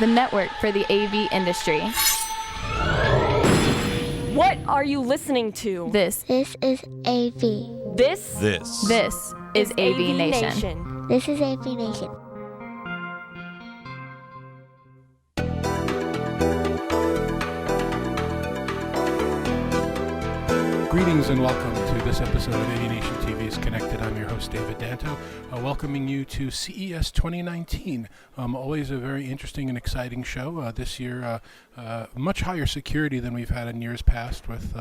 the network for the AV industry. What are you listening to? This is AV. This is AVNation. This is AVNation. Greetings and welcome to this episode of AVNation TV's Connected. I'm your host, David Danto, welcoming you to CES 2019. Always a very interesting and exciting show. This year, much higher security than we've had in years past with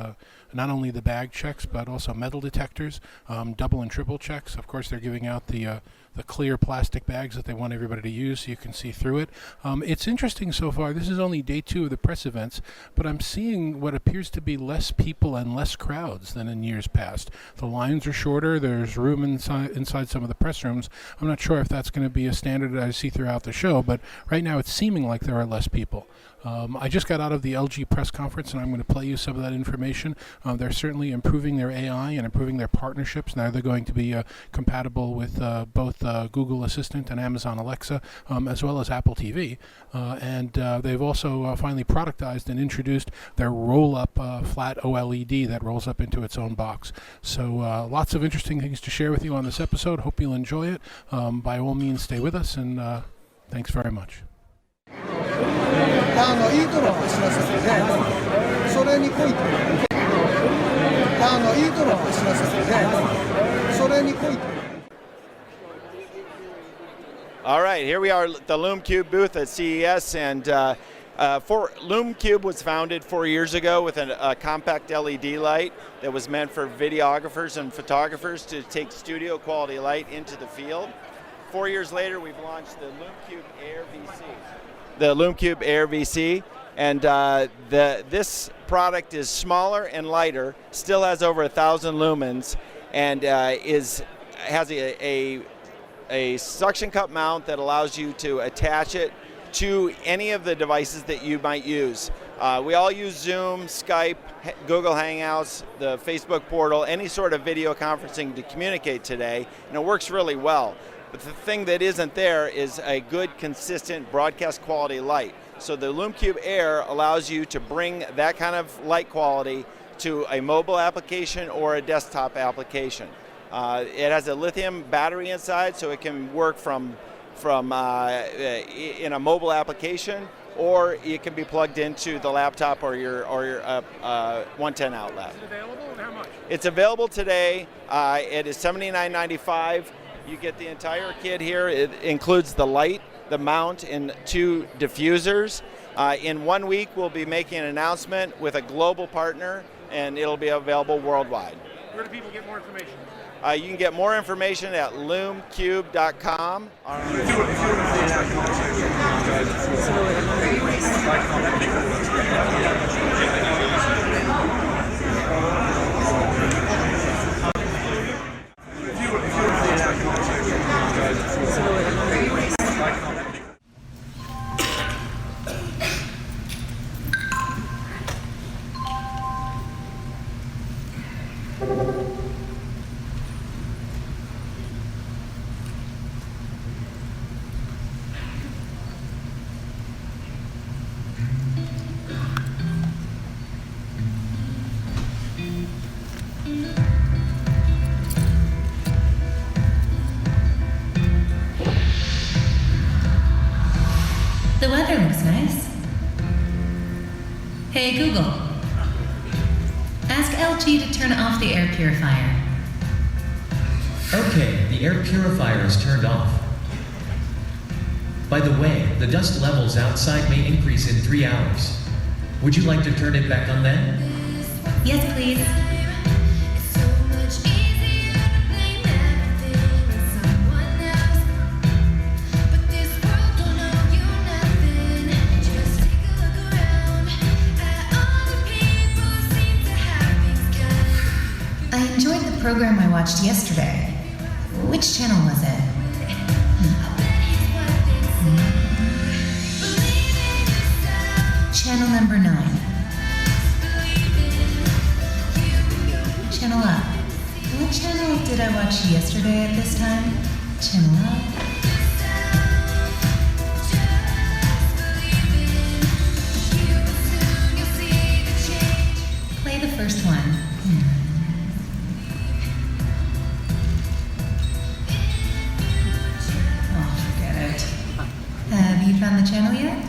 not only the bag checks, but also metal detectors, double and triple checks. Of course, they're giving out the clear plastic bags that they want everybody to use so you can see through it. It's interesting so far. This is only day 2 of the press events, but I'm seeing what appears to be less people and less crowds than in years past. The lines are shorter. There's room inside some of the press rooms. I'm not sure if that's going to be a standard that I see throughout the show, but right now it's seeming like there are less people. I just got out of the LG press conference, and I'm going to play you some of that information. They're certainly improving their AI and improving their partnerships. Now they're going to be compatible with both Google Assistant and Amazon Alexa, as well as Apple TV. And they've also finally productized and introduced their roll-up flat OLED that rolls up into its own box. So lots of interesting things to share with you on this episode. Hope you'll enjoy it. By all means, stay with us, and thanks very much. いいとのお知らせで、それに来いと。いいとのお知らせで、それに来いと。 All right, here we are at the LoomCube booth at CES, and LoomCube was founded 4 years ago with a compact LED light that was meant for videographers and photographers to take studio quality light into the field. 4 years later, we've launched the LoomCube Air VC. The LoomCube Air VC, and this product is smaller and lighter, still has over 1,000 lumens, and has a suction cup mount that allows you to attach it to any of the devices that you might use. We all use Zoom, Skype, Google Hangouts, the Facebook portal, any sort of video conferencing to communicate today, and it works really well. But the thing that isn't there is a good, consistent broadcast quality light. So the LoomCube Air allows you to bring that kind of light quality to a mobile application or a desktop application. It has a lithium battery inside, so it can work from in a mobile application, or it can be plugged into the laptop or your 110 outlet. Is it available, and how much? It's available today. It is $79.95. You get the entire kit here. It includes the light, the mount, and 2 diffusers. In 1 week, we'll be making an announcement with a global partner, and it'll be available worldwide. Where do people get more information? You can get more information at loomcube.com. The weather looks nice. Hey Google, ask LG to turn off the air purifier. Okay, the air purifier is turned off. By the way, the dust levels outside may increase in 3 hours. Would you like to turn it back on then? Yes, please. I enjoyed the program I watched yesterday. Which channel was it? Channel number 9. Channel up. What channel did I watch yesterday at this time? Channel up. found the channel yet?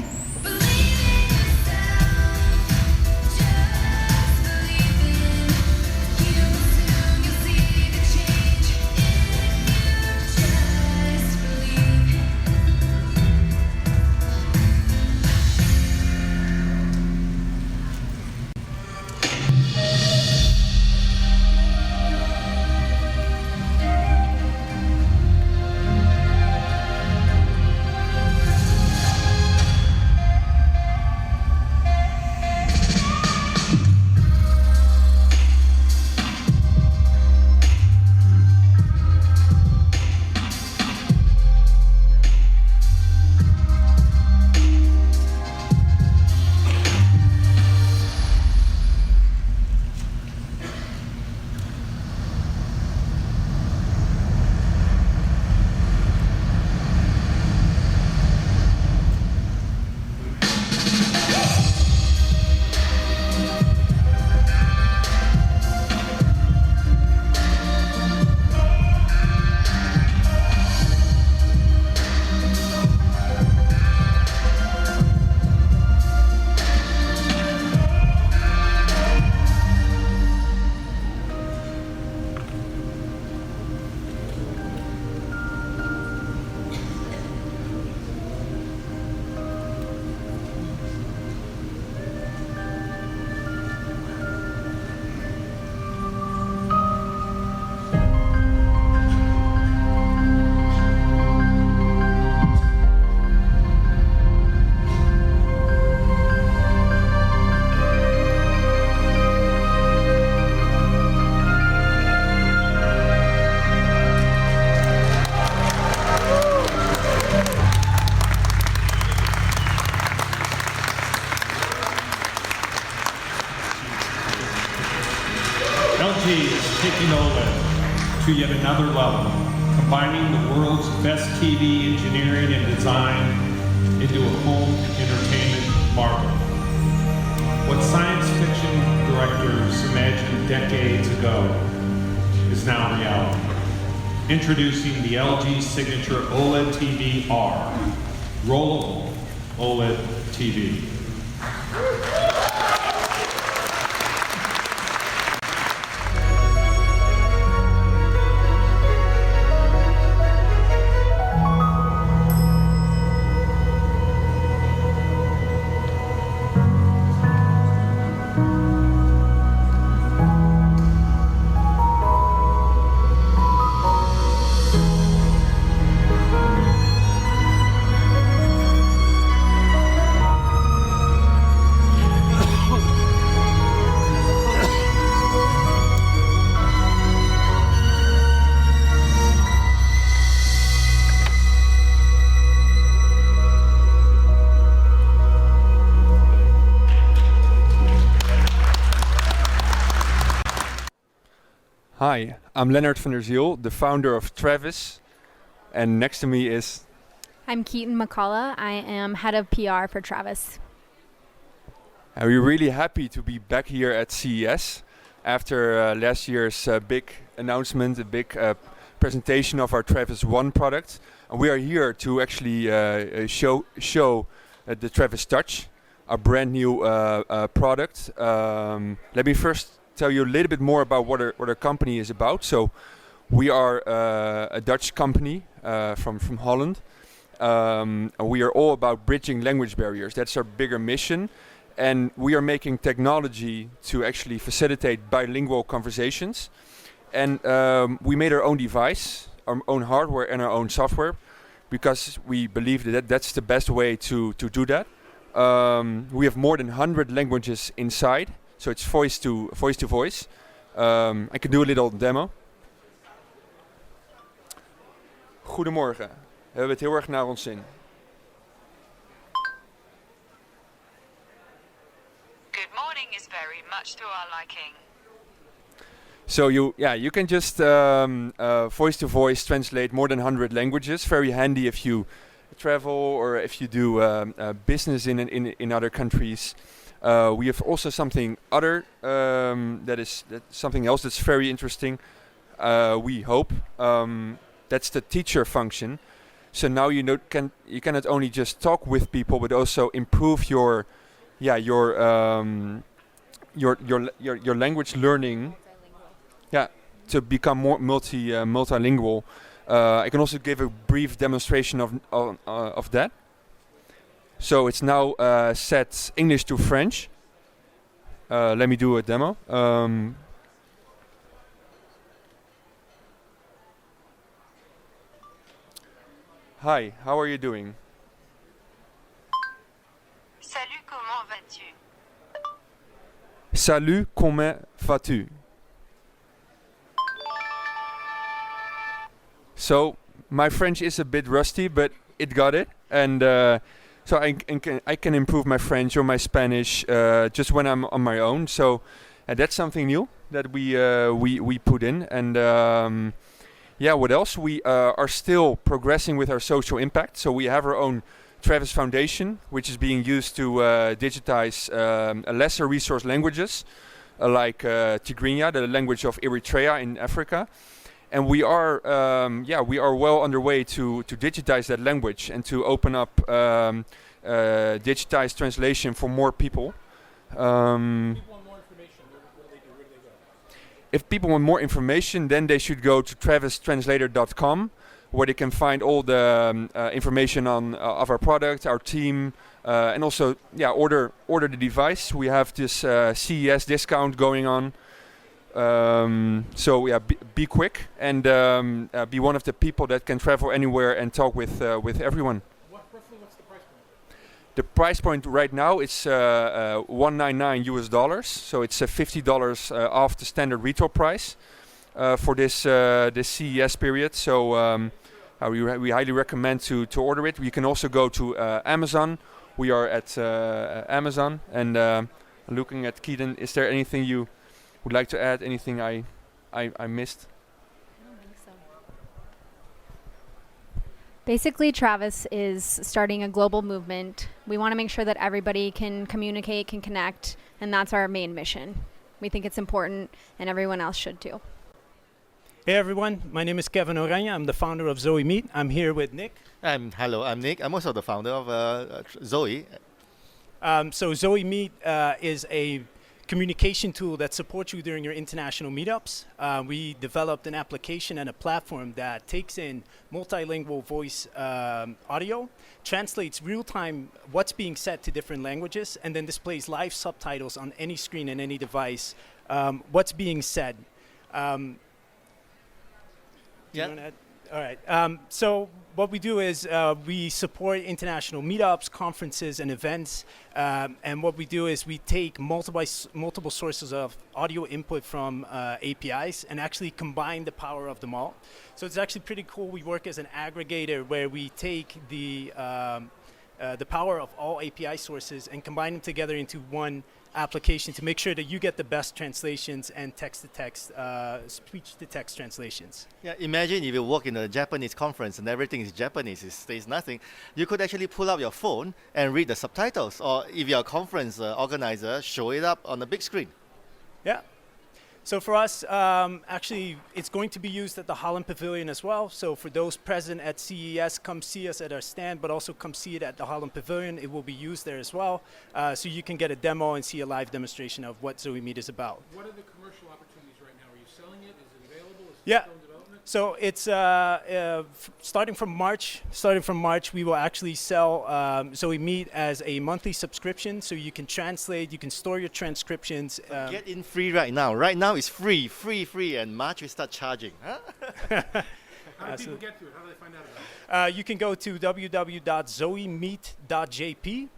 LG is taking OLED to yet another level, combining the world's best TV engineering and design into a home entertainment marvel. What science fiction directors imagined decades ago is now reality. Introducing the LG Signature OLED TV R, rollable OLED TV. Hi, I'm Leonard van der Ziel, the founder of Travis, and next to me is... I'm Keaton McCullough. I am head of PR for Travis. We're really happy to be back here at CES after last year's big announcement, a big presentation of our Travis One product. And we are here to actually show the Travis Touch, our brand new product. Let me first tell you a little bit more about what our company is about. So we are a Dutch company from Holland. And we are all about bridging language barriers. That's our bigger mission. And we are making technology to actually facilitate bilingual conversations. And we made our own device, our own hardware and our own software, because we believe that that's the best way to do that. We have more than 100 languages inside. So it's voice to voice. I can do a little demo. Goedemorgen. We hebben het heel erg naar ons zin. Good morning is very much to our liking. So you can just voice to voice translate more than 100 languages. Very handy if you travel or if you do business in other countries. We have also something other that's something else that's very interesting. We hope that's the teacher function. So now you can not only just talk with people, but also improve your language learning. Yeah, to become more multilingual. I can also give a brief demonstration of that. So it's now set English to French. Let me do a demo. Hi, how are you doing? Salut, comment vas-tu? Salut, comment vas-tu? So my French is a bit rusty, but it got it, and so I can improve my French or my Spanish just when I'm on my own. So that's something new that we put in, and what else? We are still progressing with our social impact. So we have our own Travis Foundation, which is being used to digitize lesser resource languages like Tigrinya, the language of Eritrea in Africa. And we are well underway to digitize that language and to open up digitized translation for more people. If people want more information, then they should go to travistranslator.com, where they can find all the information on of our product, our team, and also order the device. We have this CES discount going on. Be quick and be one of the people that can travel anywhere and talk with everyone. What's the price point? The price point right now is $199, so it's $50 off the standard retail price for this CES period. So we highly recommend to order it. You can also go to Amazon. We are at Amazon, and looking at Keaton, is there anything you would like to add? Anything I missed? I don't think so. Basically, Travis is starting a global movement. We want to make sure that everybody can communicate, can connect, and that's our main mission. We think it's important, and everyone else should too. Hey everyone, my name is Kevin Oranja. I'm the founder of Zoe Meet. I'm here with Nick. Hello, I'm Nick. I'm also the founder of Zoe. So Zoe Meet is a communication tool that supports you during your international meetups. We developed an application and a platform that takes in multilingual voice audio, translates real-time what's being said to different languages, and then displays live subtitles on any screen and any device, what's being said. All right. So what we do is we support international meetups, conferences, and events. And what we do is we take multiple sources of audio input from APIs and actually combine the power of them all. So it's actually pretty cool. We work as an aggregator where we take the power of all API sources and combine them together into one application to make sure that you get the best translations and text-to-text, speech-to-text translations. Yeah, imagine if you work in a Japanese conference and everything is Japanese, it says nothing. You could actually pull out your phone and read the subtitles, or if you're a conference organizer, show it up on the big screen. Yeah. So for us, actually, it's going to be used at the Holland Pavilion as well. So for those present at CES, come see us at our stand, but also come see it at the Holland Pavilion. It will be used there as well. So you can get a demo and see a live demonstration of what Zoe Meet is about. What are the commercial opportunities right now? Are you selling it? Is it available? Is it Yeah. still in development? So it's starting from March, we will actually sell Zoe Meet as a monthly subscription. So you can translate, you can store your transcriptions. Get in free right now. Right now it's free, and March we start charging. Huh? How do people get to it? How do they find out about it? You can go to www.zoemeet.jp.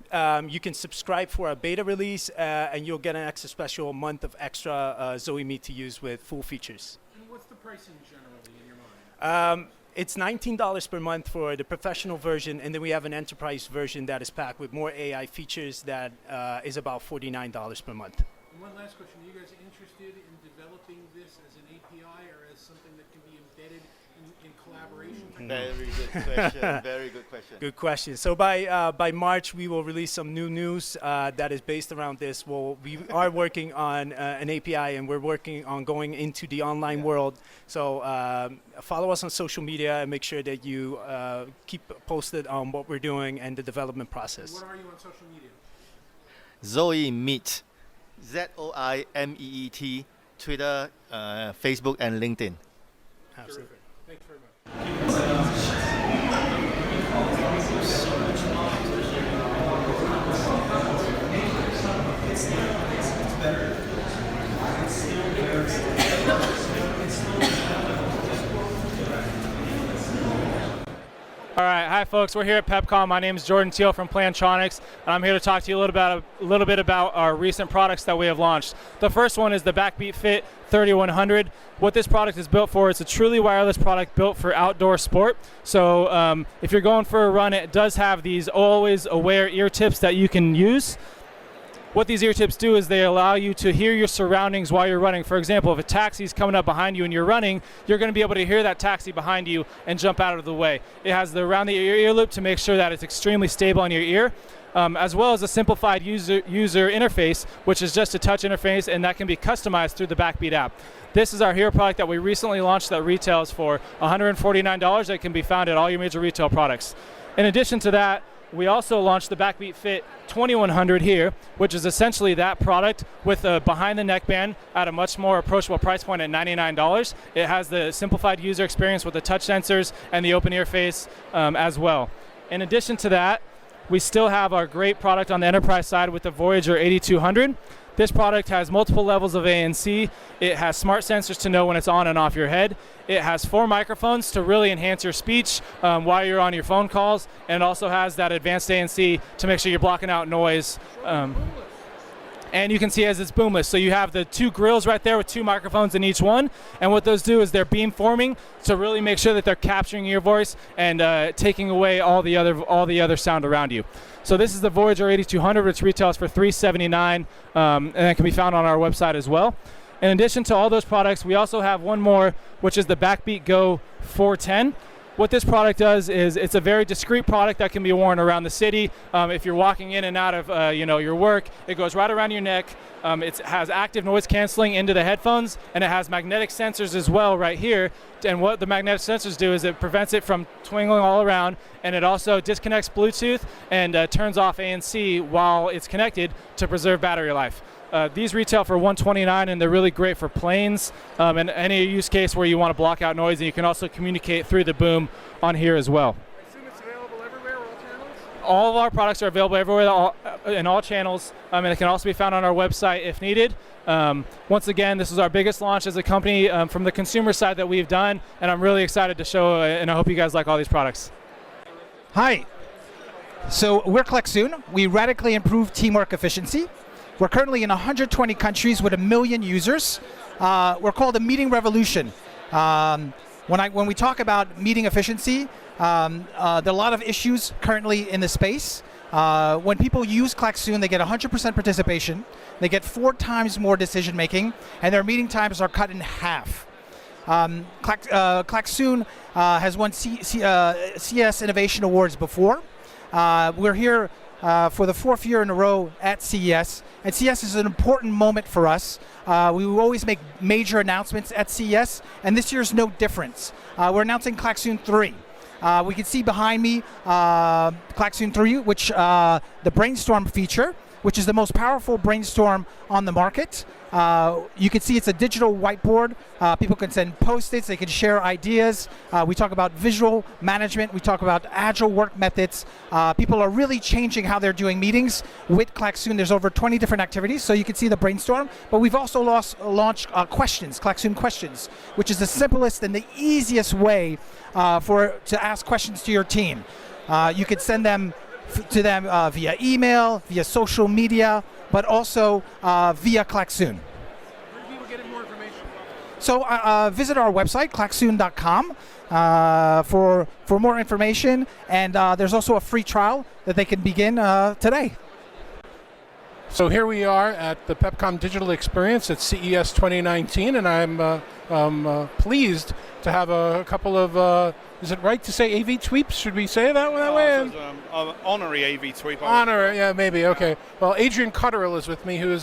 You can subscribe for a beta release, and you'll get an extra special month of extra Zoe Meet to use with full features. And what's the pricing generally in your mind? It's $19 per month for the professional version, and then we have an enterprise version that is packed with more AI features that is about $49 per month. And one last question. Are you guys interested in developing this as an API or as something that can be embedded in collaboration? Very good question. Very good question. Good question. So by March, we will release some new news that is based around this. We are working on an API, and we're working on going into the online world. So follow us on social media and make sure that you keep posted on what we're doing and the development process. What are you on social media? Zoe Meet, ZOIMEET, Twitter, Facebook, and LinkedIn. Absolutely. Thanks very much. All right, hi folks. We're here at PepCon. My name is Jordan Teal from Plantronics, and I'm here to talk to you a little bit about our recent products that we have launched. The first one is the Backbeat Fit 3100. What this product is built for, it's a truly wireless product built for outdoor sport. So if you're going for a run, it does have these always aware ear tips that you can use. What these ear tips do is they allow you to hear your surroundings while you're running. For example, if a taxi is coming up behind you and you're running, you're going to be able to hear that taxi behind you and jump out of the way. It has the around the ear loop to make sure that it's extremely stable on your ear, as well as a simplified user interface, which is just a touch interface, and that can be customized through the Backbeat app. This is our hero product that we recently launched that retails for $149. That can be found at all your major retail products. In addition to that, we also launched the Backbeat Fit 2100 here, which is essentially that product with a behind-the-neck band at a much more approachable price point at $99. It has the simplified user experience with the touch sensors and the open ear face as well. In addition to that, we still have our great product on the enterprise side with the Voyager 8200. This product has multiple levels of ANC. It has smart sensors to know when it's on and off your head. It has 4 microphones to really enhance your speech while you're on your phone calls, and it also has that advanced ANC to make sure you're blocking out noise. And you can see as it's boomless. So you have the 2 grills right there with 2 microphones in each one, and what those do is they're beamforming to really make sure that they're capturing your voice and taking away all the other sound around you. So this is the Voyager 8200, which retails for $379, and it can be found on our website as well. In addition to all those products, we also have one more, which is the Backbeat Go 410. What this product does is it's a very discreet product that can be worn around the city. If you're walking in and out of your work, it goes right around your neck. It has active noise canceling into the headphones, and it has magnetic sensors as well right here. And what the magnetic sensors do is it prevents it from twingling all around, and it also disconnects Bluetooth and turns off ANC while it's connected to preserve battery life. These retail for $129, and they're really great for planes and any use case where you want to block out noise, and you can also communicate through the boom on here as well. I assume it's available everywhere, all channels? All of our products are available everywhere in all channels, and it can also be found on our website if needed. Once again, this is our biggest launch as a company from the consumer side that we've done, and I'm really excited to show, and I hope you guys like all these products. Hi. So we're Klaxoon. We radically improve teamwork efficiency. We're currently in 120 countries with 1 million users. We're called a meeting revolution. When we talk about meeting efficiency, there are a lot of issues currently in the space. When people use Klaxoon, they get 100% participation. They get 4 times more decision making, and their meeting times are cut in half. Klaxoon has won CES Innovation Awards before. We're here for the 4th year in a row at CES, and CES is an important moment for us. We will always make major announcements at CES, and this year's no difference. We're announcing Klaxoon 3. We can see behind me Klaxoon 3, which the Brainstorm feature, which is the most powerful brainstorm on the market. You can see it's a digital whiteboard. People can send post-its, they can share ideas. We talk about visual management, we talk about agile work methods. People are really changing how they're doing meetings with Klaxoon. There's over 20 different activities, so you can see the brainstorm. But we've also launched questions, Klaxoon Questions, which is the simplest and the easiest way to ask questions to your team. You could send them to them via email, via social media, but also via Klaxoon. Where do people get more information? So visit our website, klaxoon.com, for more information, and there's also a free trial that they can begin today. So here we are at the PepCom Digital Experience at CES 2019, and I'm pleased to have a couple of, is it right to say AV tweeps? Should we say that way? Honorary AV tweep. Yeah, maybe, okay. Well, Adrian Cotterill is with me, who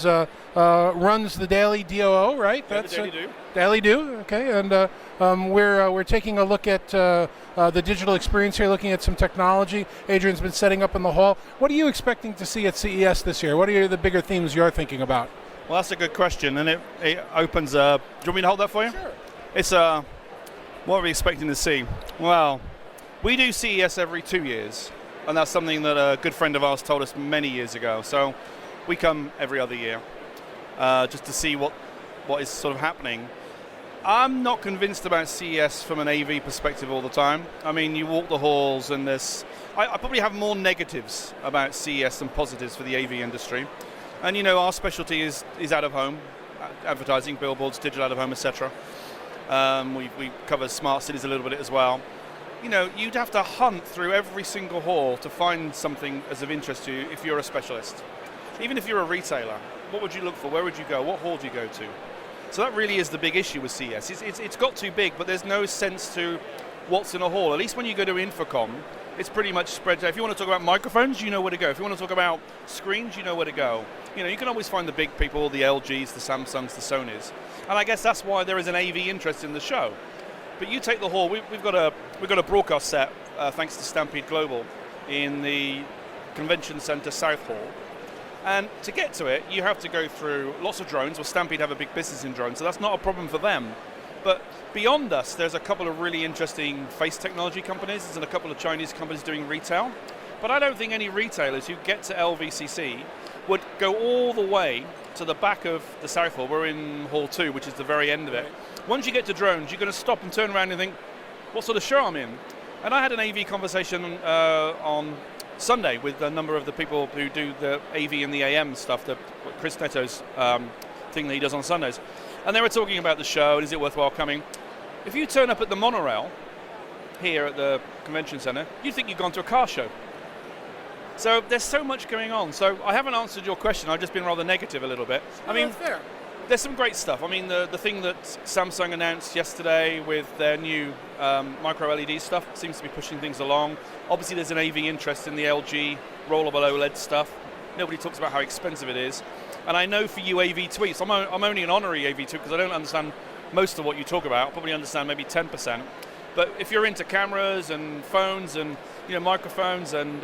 runs the Daily DOO, right? That's Daily Do. Daily Do, okay. And we're taking a look at the digital experience here, looking at some technology. Adrian's been setting up in the hall. What are you expecting to see at CES this year? What are the bigger themes you're thinking about? Well, that's a good question, and it opens. Do you want me to hold that for you? Sure. It's what are we expecting to see? Well, we do CES every 2 years, and that's something that a good friend of ours told us many years ago. So we come every other year just to see what is sort of happening. I'm not convinced about CES from an AV perspective all the time. I mean, you walk the halls, and I probably have more negatives about CES than positives for the AV industry. And our specialty is out of home, advertising, billboards, digital out of home, etc. We cover smart cities a little bit as well. You'd have to hunt through every single hall to find something as of interest to you if you're a specialist. Even if you're a retailer, what would you look for? Where would you go? What hall do you go to? So that really is the big issue with CES. It's got too big, but there's no sense to what's in a hall. At least when you go to Infocom, it's pretty much spread out. If you want to talk about microphones, you know where to go. If you want to talk about screens, you know where to go. You can always find the big people, the LGs, the Samsungs, the Sonys. And I guess that's why there is an AV interest in the show. But you take the hall, we've got a broadcast set, thanks to Stampede Global, in the Convention Center South Hall. And to get to it, you have to go through lots of drones. Well, Stampede have a big business in drones, so that's not a problem for them. But beyond us, there's a couple of really interesting face technology companies and a couple of Chinese companies doing retail. But I don't think any retailers who get to LVCC would go all the way to the back of the South Hall. We're in Hall 2, which is the very end of it. Once you get to drones, you're going to stop and turn around and think, what sort of show I'm in? And I had an AV conversation on Sunday with a number of the people who do the AV and the AM stuff, Chris Netto's thing that he does on Sundays. And they were talking about the show, and is it worthwhile coming? If you turn up at the monorail here at the convention center, you'd think you've gone to a car show. So there's so much going on. So I haven't answered your question. I've just been rather negative a little bit. I mean, fair. There's some great stuff. I mean, the thing that Samsung announced yesterday with their new micro LED stuff seems to be pushing things along. Obviously, there's an AV interest in the LG rollable OLED stuff. Nobody talks about how expensive it is. And I know for you AV tweets, I'm only an honorary AV tweet because I don't understand most of what you talk about. I probably understand maybe 10%. But if you're into cameras and phones and microphones and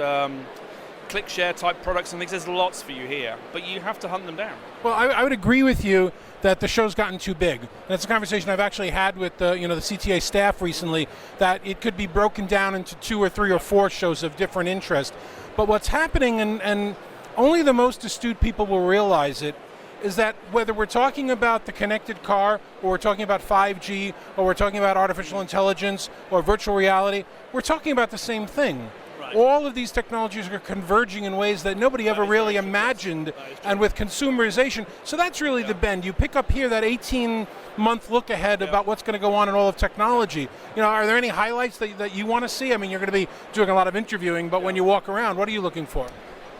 click share type products and things, there's lots for you here, but you have to hunt them down. Well, I would agree with you that the show's gotten too big. That's a conversation I've actually had with the CTA staff recently, that it could be broken down into 2 or 3 or 4 shows of different interest. But what's happening, and only the most astute people will realize it, is that whether we're talking about the connected car, or we're talking about 5G, or we're talking about artificial intelligence, or virtual reality, we're talking about the same thing. All of these technologies are converging in ways that nobody ever really imagined, and with consumerization. So that's really the bend. You pick up here that 18-month look ahead about what's going to go on in all of technology. Are there any highlights that you want to see? I mean, you're going to be doing a lot of interviewing, but when you walk around, what are you looking for?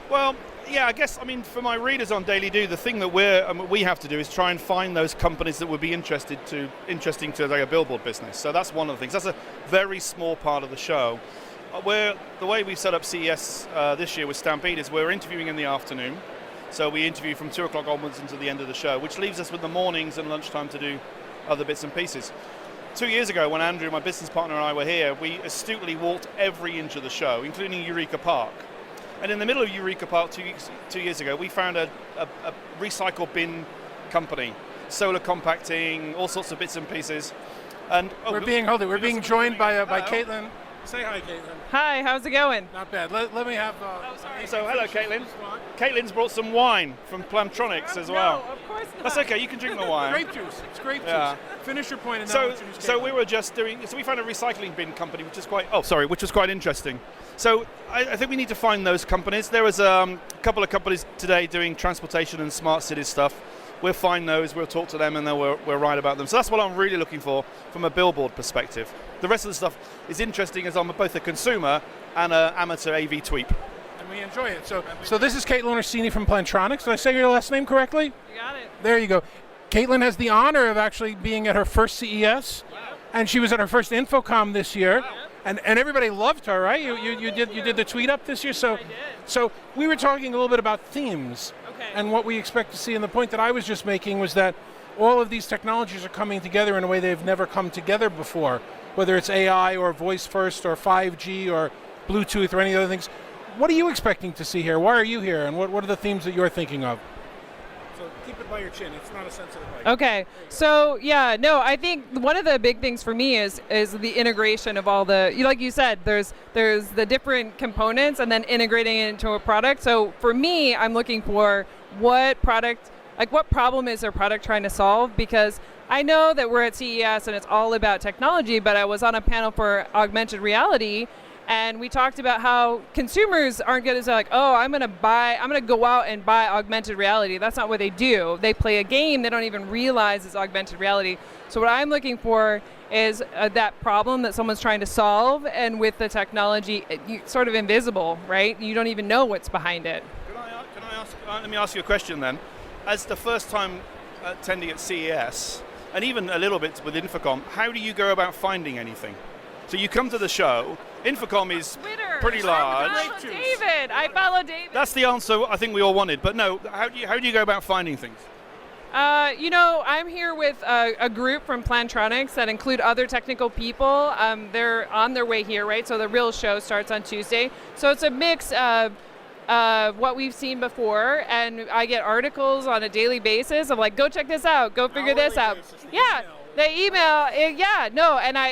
Well, yeah, I guess, for my readers on Daily Do, the thing that we have to do is try and find those companies that would be interesting to like a billboard business. So that's one of the things. That's a very small part of the show. The way we set up CES this year with Stampede is we're interviewing in the afternoon. So we interview from 2 o'clock onwards until the end of the show, which leaves us with the mornings and lunchtime to do other bits and pieces. 2 years ago, when Andrew, my business partner, and I were here, we astutely walked every inch of the show, including Eureka Park. And in the middle of Eureka Park 2 years ago, we found a recycle bin company, solar compacting, all sorts of bits and pieces. And we're being joined by Caitlin. Say hi, Caitlin. Hi, how's it going? Not bad. Let me have... So, hello, Caitlin. Caitlin's brought some wine from Plantronics as well. No, of course not. That's okay, you can drink the wine. Grape juice. It's grape Yeah. juice. Finish your point and So, then I'll introduce Caitlin. we were just doing... So we found a recycling bin company, which was quite interesting. So I think we need to find those companies. There was a couple of companies today doing transportation and smart cities stuff. We'll find those, we'll talk to them, and then we'll write about them. So that's what I'm really looking for from a billboard perspective. The rest of the stuff is interesting as I'm both a consumer and an amateur AV tweep. And we enjoy it. So this is Caitlin Orsini from Plantronics. Did I say your last name correctly? You got it. There you go. Caitlin has the honor of actually being at her first CES, and she was at her first InfoComm this year, and everybody loved her, right? You did the tweet up this year, so we were talking a little bit about themes and what we expect to see. And the point that I was just making was that all of these technologies are coming together in a way they've never come together before, whether it's AI or voice first or 5G or Bluetooth or any other things. What are you expecting to see here? Why are you here? And what are the themes that you're thinking of? So keep it by your chin. It's not a sensitive mic. Okay. So I think one of the big things for me is the integration of all the, like you said, there's the different components and then integrating it into a product. So for me, I'm looking for what problem is their product trying to solve? Because I know that we're at CES and it's all about technology, but I was on a panel for augmented reality, and we talked about how consumers aren't going to say like, oh, I'm going to go out and buy augmented reality. That's not what they do. They play a game they don't even realize is augmented reality. So what I'm looking for is that problem that someone's trying to solve, and with the technology, it's sort of invisible, right? You don't even know what's behind it. Let me ask you a question then. As the first time attending at CES, and even a little bit with InfoComm, how do you go about finding anything? So you come to the show, InfoComm is pretty large. I follow David. That's the answer I think we all wanted, but no, how do you go about finding things? I'm here with a group from Plantronics that include other technical people. They're on their way here, right? So the real show starts on Tuesday. So it's a mix of what we've seen before, and I get articles on a daily basis of like, go check this out, go figure this out. Yeah, the email,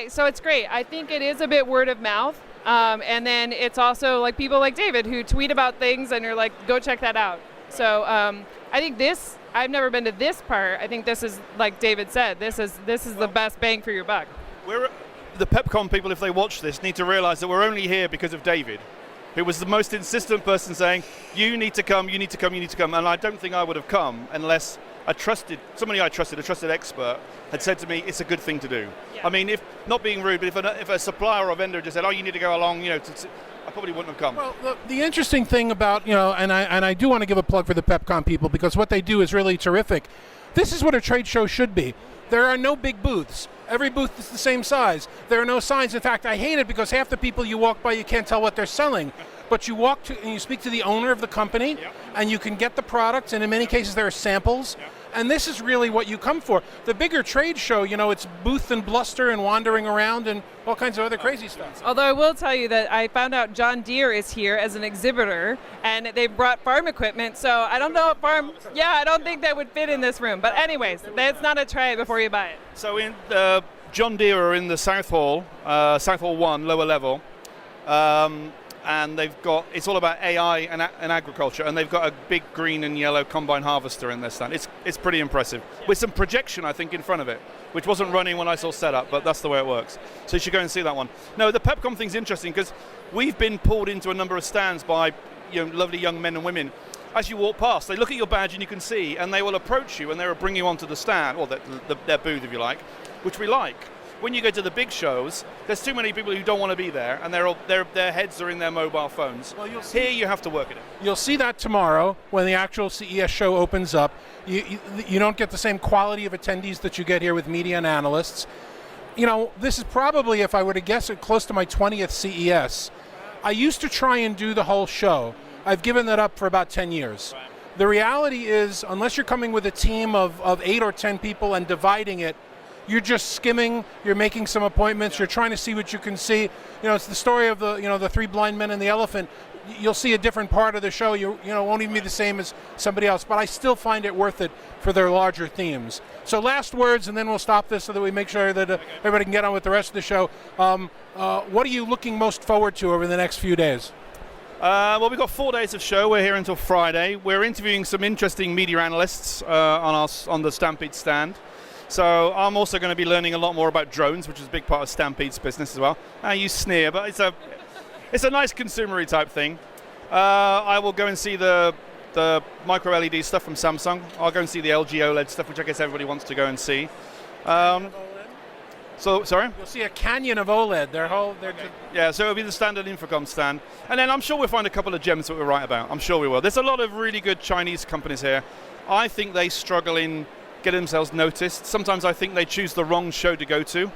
so it's great. I think it is a bit word of mouth, and then it's also like people like David who tweet about things and you're like, go check that out. So I think I've never been to this part. I think this is, like David said, this is the best bang for your buck. The PepCom people, if they watch this, need to realize that we're only here because of David, who was the most insistent person saying, you need to come, you need to come, you need to come. And I don't think I would have come unless a trusted expert, had said to me, it's a good thing to do. Yeah. I mean, if not being rude, but if a supplier or vendor just said, oh, you need to go along, I probably wouldn't have come. Well, the interesting thing about, and I do want to give a plug for the PepCom people, because what they do is really terrific. This is what a trade show should be. There are no big booths. Every booth is the same size. There are no signs. In fact, I hate it because half the people you walk by, you can't tell what they're selling. But you walk to and you speak to the owner of the company, and you can get the products, and in many cases there are samples. And this is really what you come for. The bigger trade show, it's booth and bluster and wandering around and all kinds of other crazy stuff. Although I will tell you that I found out John Deere is here as an exhibitor, and they brought farm equipment, so I don't know if I don't think that would fit in this room. But anyways, that's not a try before you buy it. So in John Deere are in the South Hall 1, lower level. And it's all about AI and agriculture, and they've got a big green and yellow combine harvester in their stand. It's pretty impressive, with some projection, I think, in front of it, which wasn't running when I saw setup, but that's the way it works. So you should go and see that one. No, the PepCom thing's interesting because we've been pulled into a number of stands by lovely young men and women. As you walk past, they look at your badge and you can see, and they will approach you and they will bring you onto the stand, or their booth, if you like, which we like. When you go to the big shows, there's too many people who don't want to be there, and their heads are in their mobile phones. Well, here you have to work at it. You'll see that tomorrow when the actual CES show opens up. You don't get the same quality of attendees that you get here with media and analysts. This is probably, if I were to guess it, close to my 20th CES. I used to try and do the whole show. I've given that up for about 10 years. Right. The reality is, unless you're coming with a team of 8 or 10 people and dividing it, you're just skimming, you're making some appointments, you're trying to see what you can see. It's the story of the 3 blind men and the elephant. You'll see a different part of the show. Won't even be the same as somebody else, but I still find it worth it for their larger themes. So last words, and then we'll stop this so that we make sure that everybody can get on with the rest of the show. What are you looking most forward to over the next few days? Well, we've got 4 days of show. We're here until Friday. We're interviewing some interesting media analysts on the Stampede stand. So I'm also going to be learning a lot more about drones, which is a big part of Stampede's business as well. You sneer, but it's a nice consumery type thing. I will go and see the micro LED stuff from Samsung. I'll go and see the LG OLED stuff, which I guess everybody wants to go and see. Sorry? You'll see a canyon of OLED. Yeah, so it'll be the standard InfoComm stand. And then I'm sure we'll find a couple of gems that we'll write about. I'm sure we will. There's a lot of really good Chinese companies here. I think they struggle in get themselves noticed. Sometimes I think they choose the wrong show to go to.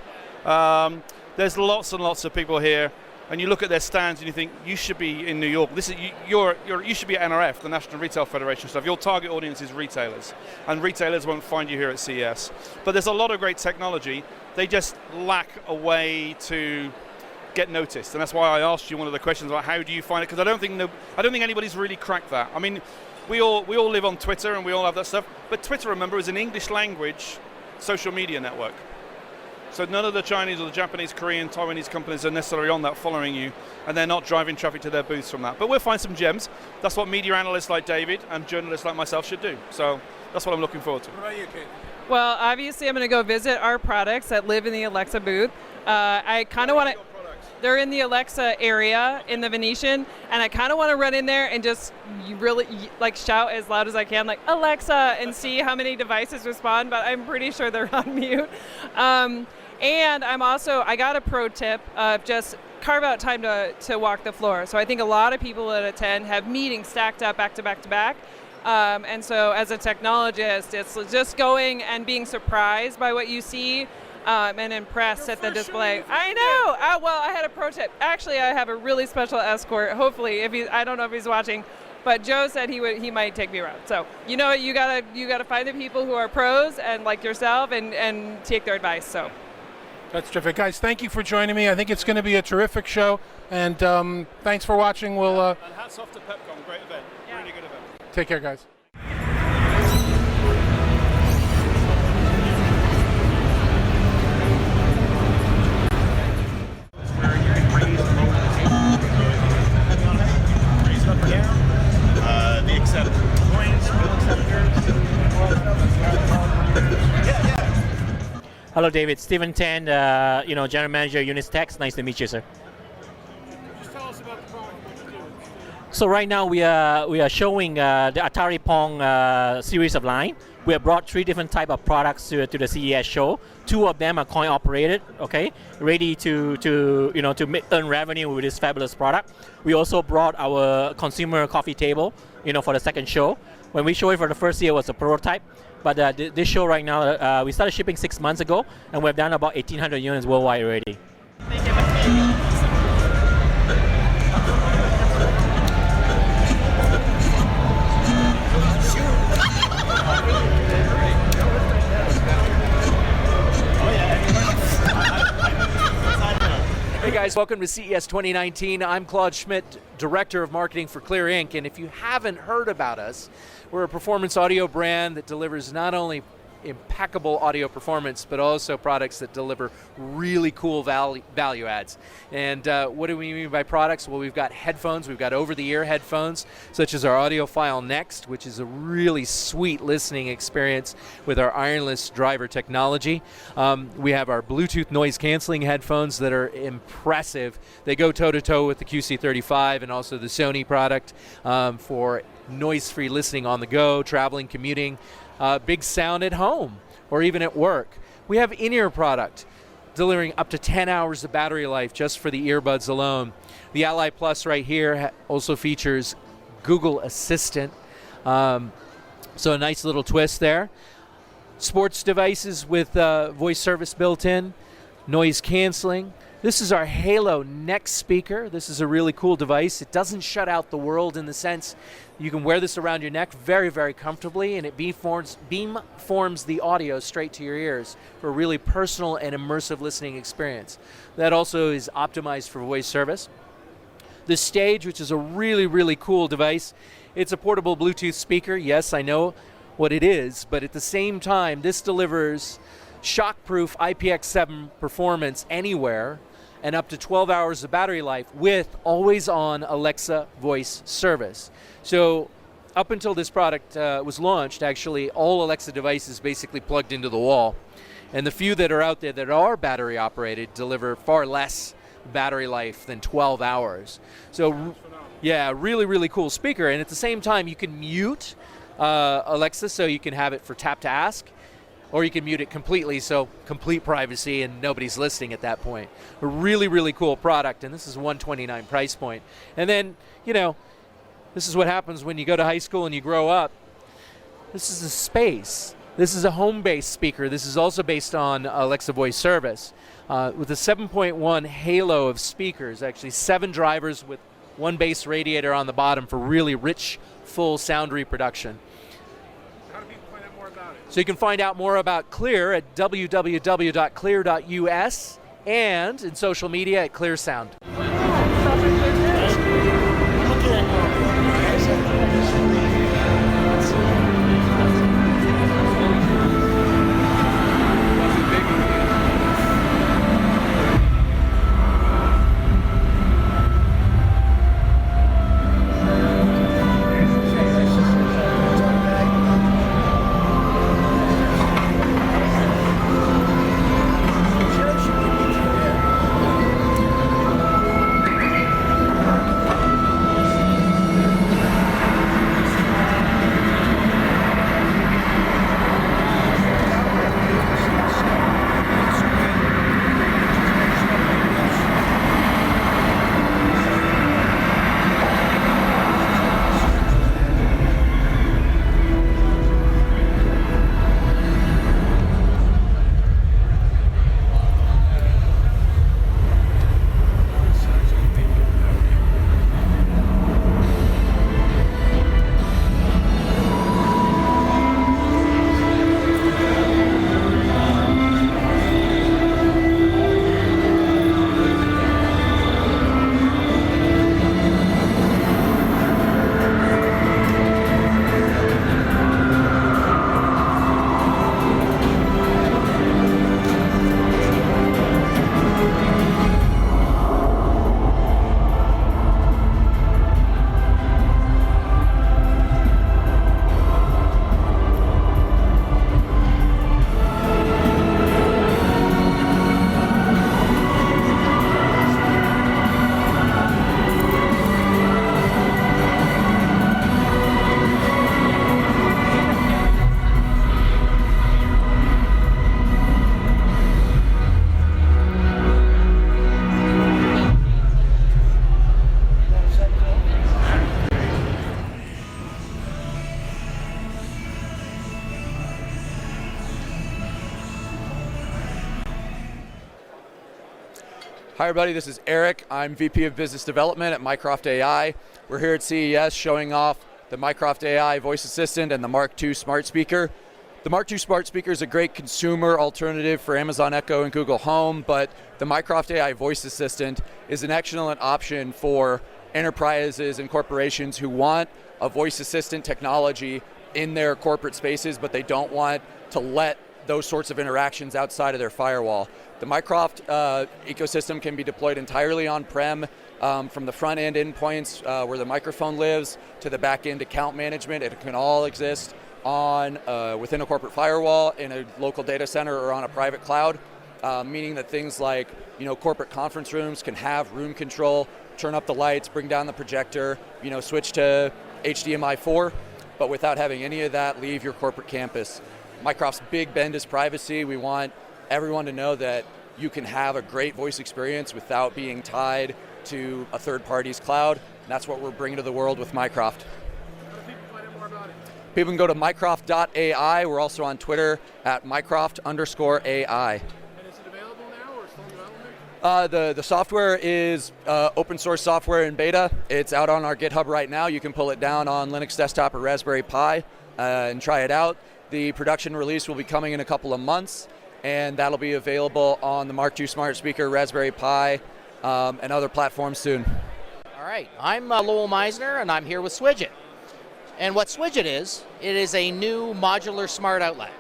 There's lots and lots of people here, and you look at their stands and you think, you should be in New York. You should be at NRF, the National Retail Federation stuff. Your target audience is retailers, and retailers won't find you here at CES. But there's a lot of great technology. They just lack a way to get noticed, and that's why I asked you one of the questions about how do you find it, because I don't think anybody's really cracked that. I mean, we all live on Twitter and we all have that stuff, but Twitter, remember, is an English language social media network. So none of the Chinese or the Japanese, Korean, Taiwanese companies are necessarily on that following you, and they're not driving traffic to their booths from that. But we'll find some gems. That's what media analysts like David and journalists like myself should do. So that's what I'm looking forward to. What about you, Kate? Well, obviously I'm going to go visit our products that live in the Alexa booth. I kind of want to... They're in the Alexa area in the Venetian, and I kind of want to run in there and just really like shout as loud as I can, like Alexa, and see how many devices respond, but I'm pretty sure they're on mute. And I got a pro tip of just carve out time to walk the floor. So I think a lot of people that attend have meetings stacked up back to back to back. And so as a technologist, it's just going and being surprised by what you see. And impressed at the display. I know. Well, I had a pro tip. Actually, I have a really special escort. Hopefully, I don't know if he's watching, but Joe said he might take me around. So you know, you gotta find the people who are pros and like yourself and take their advice. So that's terrific, guys. Thank you for joining me. I think it's going to be a terrific show, and thanks for watching. We'll and hats off to Pepcom. Great event. Yeah. Really good event. Take care, guys. They accept coins, Hello, David. Stephen Tan, General Manager, Unistex. Nice to meet you, sir. Just tell us about the product and what you do. So right now we are showing the Atari Pong series of line. We have brought 3 different type of products to the CES show. 2 of them are coin operated, okay, ready to earn revenue with this fabulous product. We also brought our consumer coffee table, for the second show. When we showed it for the first year, it was a prototype. But this show right now, we started shipping 6 months ago, and we've done about 1,800 units worldwide already. Hey guys, welcome to CES 2019. I'm Claude Schmidt, Director of Marketing for Clear Inc. And if you haven't heard about us, we're a performance audio brand that delivers not only impeccable audio performance, but also products that deliver really cool value adds. And what do we mean by products? Well, we've got headphones, we've got over-the-ear headphones, such as our AudioFile Next, which is a really sweet listening experience with our ironless driver technology. We have our Bluetooth noise canceling headphones that are impressive. They go toe-to-toe with the QC35 and also the Sony product for noise-free listening on the go, traveling, commuting, big sound at home or even at work. We have in-ear product delivering up to 10 hours of battery life just for the earbuds alone. The Ally Plus right here also features Google Assistant, so a nice little twist there. Sports devices with voice service built in, noise canceling. This is our Halo Next speaker. This is a really cool device. It doesn't shut out the world in the sense you can wear this around your neck very, very comfortably, and it beamforms the audio straight to your ears for a really personal and immersive listening experience. That also is optimized for voice service. The Stage, which is a really, really cool device. It's a portable Bluetooth speaker. Yes, I know what it is, but at the same time, this delivers shockproof IPX7 performance anywhere and up to 12 hours of battery life with always-on Alexa voice service. So up until this product was launched, actually all Alexa devices basically plugged into the wall. And the few that are out there that are battery operated deliver far less battery life than 12 hours. So yeah, really, really cool speaker. And at the same time, you can mute Alexa, so you can have it for tap to ask, or you can mute it completely, so complete privacy and nobody's listening at that point. A really, really cool product, and this is $129 price point. And then, this is what happens when you go to high school and you grow up. This is a space This is a home-based speaker. This is also based on Alexa voice service. With a 7.1 halo of speakers, actually 7 drivers with 1 bass radiator on the bottom for really rich, full sound reproduction. How do people find out more about it? So you can find out more about Clear at www.clear.us and in social media at Clear Sound. Hi everybody, this is Eric. I'm VP of Business Development at Mycroft AI. We're here at CES showing off the Mycroft AI voice assistant and the Mark II smart speaker. The Mark II smart speaker is a great consumer alternative for Amazon Echo and Google Home, but the Mycroft AI voice assistant is an excellent option for enterprises and corporations who want a voice assistant technology in their corporate spaces, but they don't want to let those sorts of interactions outside of their firewall. The Mycroft ecosystem can be deployed entirely on-prem, from the front-end endpoints where the microphone lives to the back-end account management. It can all exist on within a corporate firewall, in a local data center, or on a private cloud, meaning that things like corporate conference rooms can have room control, turn up the lights, bring down the projector, switch to HDMI 4, but without having any of that leave your corporate campus. Mycroft's big bend is privacy. We want everyone to know that you can have a great voice experience without being tied to a third party's cloud. And that's what we're bringing to the world with Mycroft. How do people find out more about it? People can go to mycroft.ai. We're also on Twitter at mycroft_AI. And is it available now or still in development? The software is open source software in beta. It's out on our GitHub right now. You can pull it down on Linux desktop or Raspberry Pi and try it out. The production release will be coming in a couple of months, and that'll be available on the Mark II smart speaker, Raspberry Pi, and other platforms soon. All right, I'm Lowell Meisner, and I'm here with Swidget. And what Swidget is, it is a new modular smart outlet.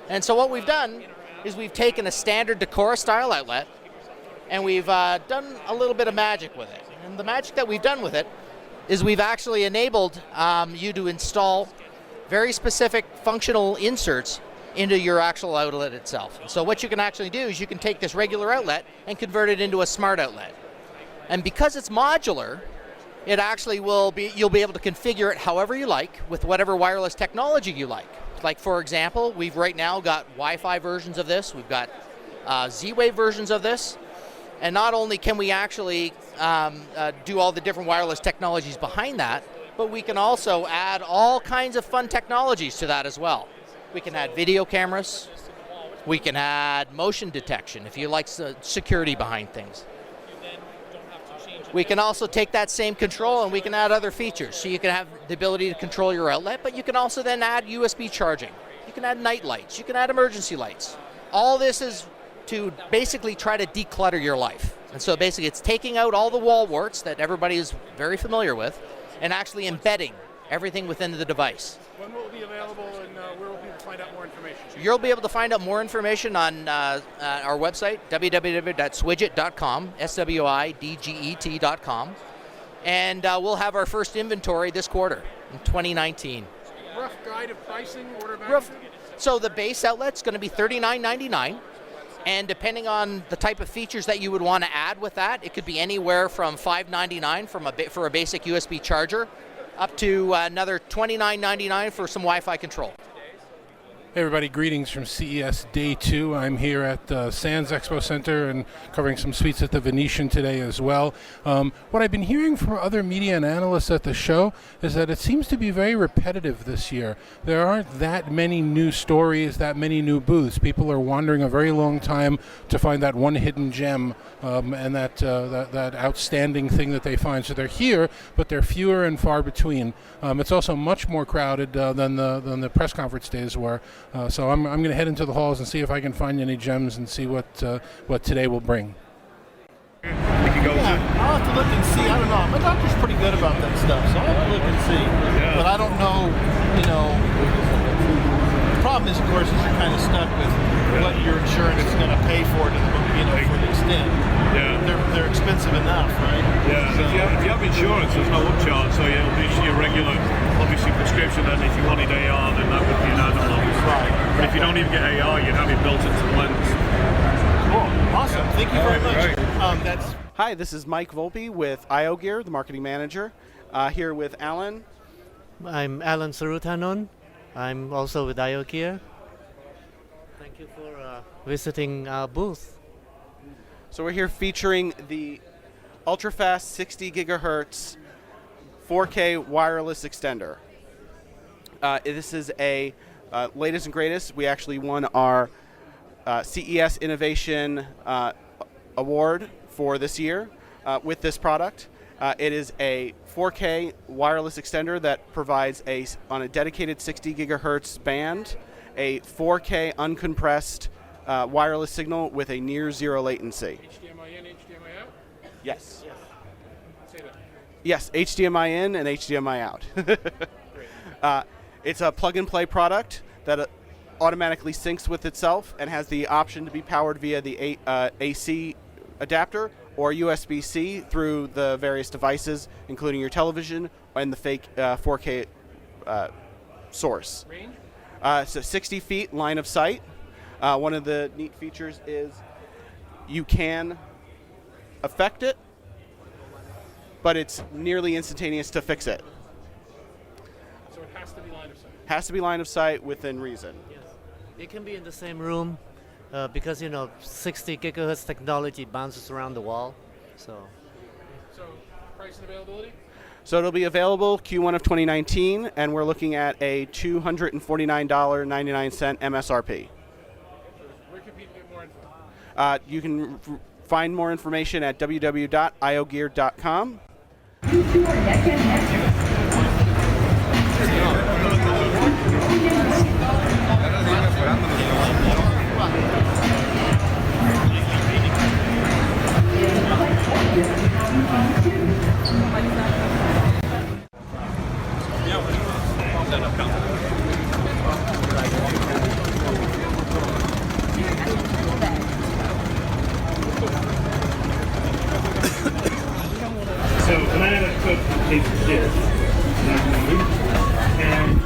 And so what we've done is we've taken a standard Decora style outlet, and we've done a little bit of magic with it. And the magic that we've done with it is we've actually enabled you to install very specific functional inserts into your actual outlet itself. So what you can actually do is you can take this regular outlet and convert it into a smart outlet. And because it's modular, it actually will be, you'll be able to configure it however you like with whatever wireless technology you like. Like for example, we've right now got Wi-Fi versions of this, we've got Z-Wave versions of this, and not only can we actually do all the different wireless technologies behind that, but we can also add all kinds of fun technologies to that as well. We can add video cameras. We can add motion detection if you like security behind things. We can also take that same control and we can add other features. So you can have the ability to control your outlet, but you can also then add USB charging. You can add night lights. You can add emergency lights. All this is to basically try to declutter your life. And so basically it's taking out all the wall warts that everybody is very familiar with and actually embedding everything within the device. When will it be available and where will people find out more information? You'll be able to find out more information on our website, www.swidget.com, SWIDGET.com. And we'll have our first inventory this quarter in 2019. Rough guide of pricing, order of Rough. magnitude? So the base outlet's going to be $39.99. And depending on the type of features that you would want to add with that, it could be anywhere from $5.99 for a basic USB charger up to another $29.99 for some Wi-Fi control. Hey everybody, greetings from CES Day 2. I'm here at the Sands Expo Center and covering some suites at the Venetian today as well. What I've been hearing from other media and analysts at the show is that it seems to be very repetitive this year. There aren't that many new stories, that many new booths. People are wandering a very long time to find that one hidden gem and that outstanding thing that they find. So they're here, but they're fewer and far between. It's also much more crowded than the press conference days were. So I'm going to head into the halls and see if I can find any gems and see what today will bring. I'll have to look and see. I don't know. My doctor's pretty good about that stuff, so I'll have to look and see. Yeah. But I don't know, the problem is, of course, is you're kind of stuck with what your insurance is going to pay for to for the extent. Yeah. They're expensive enough, right? Yeah. So, if you have insurance, there's no upcharge, so it'll be your regular, obviously, prescription. Then if you wanted AR, then that would be an add-on, obviously. Right. But if you don't even get AR, you'd have it built into the lens. Cool. Awesome. Thank you very much. Hi, this is Mike Volpe with IOGear, the marketing manager, here with Alan. I'm Alan Sarutanon. I'm also with IOGear. Thank you for visiting our booth. So we're here featuring the ultra-fast 60 gigahertz 4K wireless extender. This is a latest and greatest. We actually won our CES Innovation Award for this year with this product. It is a 4K wireless extender that provides on a dedicated 60 gigahertz band, a 4K uncompressed wireless signal with a near zero latency. HDMI in, HDMI out? Yes. Say that. Yes, HDMI in and HDMI out. It's a plug-and-play product that automatically syncs with itself and has the option to be powered via the AC adapter or USB-C through the various devices, including your television and the fake 4K source. Range? So 60 feet line of sight. One of the neat features is you can affect it, but it's nearly instantaneous to fix it. So it has to be line of sight? Has to be line of sight within reason. Yes. It can be in the same room because, 60 gigahertz technology bounces around the wall. So price and availability? So it'll be available Q1 of 2019, and we're looking at a $249.99 MSRP. Where can people get more info? You can find more information at www.iogear.com. So when I cook these dishes, and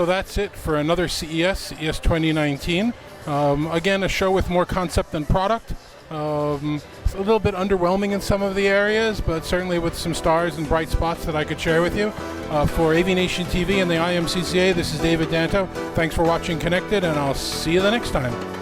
So that's it for another CES 2019. Again, a show with more concept than product. It's a little bit underwhelming in some of the areas, but certainly with some stars and bright spots that I could share with you. For AVNation TV and the IMCCA, this is David Danto. Thanks for watching Connected, and I'll see you the next time.